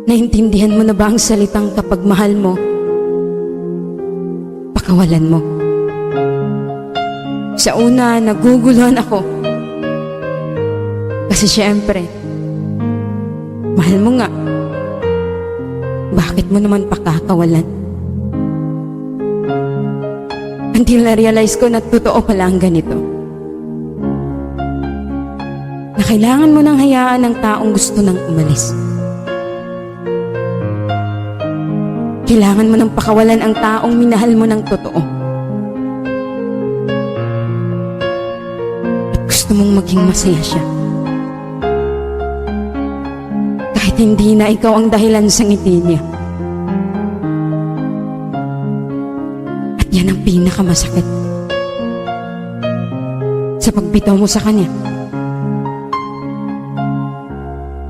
Naintindihan mo na ba ang salitang kapag mahal mo, pakawalan mo? Sa una, naguguluhan ako. Kasi syempre, mahal mo nga. Bakit mo naman pakakawalan? Until na-realize ko na totoo pala ang ganito. Na kailangan mo nang hayaan ng taong gusto nang umalis. Kailangan mo nang pakawalan ang taong minahal mo ng totoo. At gusto mong maging masaya siya. Kahit hindi na ikaw ang dahilan sa ngiti niya. At yan ang pinakamasakit sa pagbitaw mo sa kanya.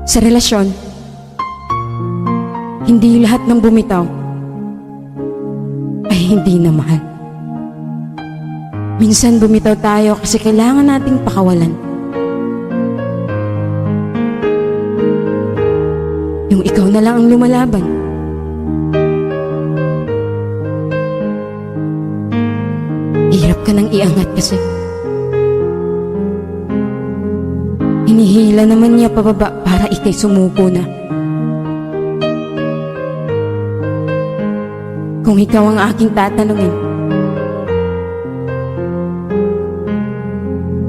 Sa relasyon, hindi lahat ng bumitaw ay hindi na mahal. Minsan bumitaw tayo kasi kailangan nating pakawalan. Yung ikaw na lang ang lumalaban. Hirap ka nang iangat kasi. Hinihila naman niya pababa para ikay sumuko na. Kung ikaw ang aking tatanungin,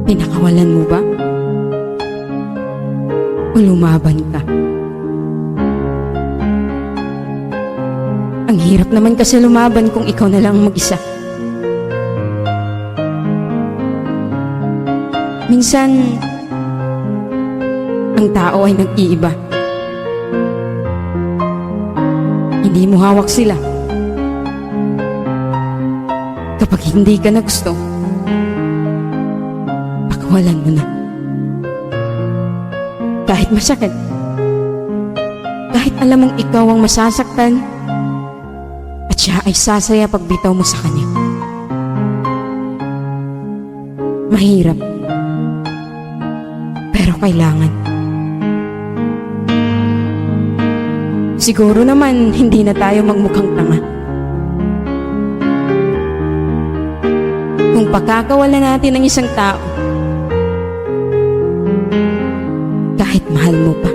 pinakawalan mo ba? O lumaban ka? Ang hirap naman kasi lumaban kung ikaw na lang mag-isa. Minsan, ang tao ay nag-iiba. Hindi mo hawak sila. Kapag hindi ka na gusto, pakawalan mo na. Kahit masakit, kahit alam mong ikaw ang masasaktan, at siya ay sasaya pag bitaw mo sa kanya. Mahirap, pero kailangan. Siguro naman hindi na tayo magmukhang tanga. Kung pakakawalan natin ang isang tao, kahit mahal mo pa.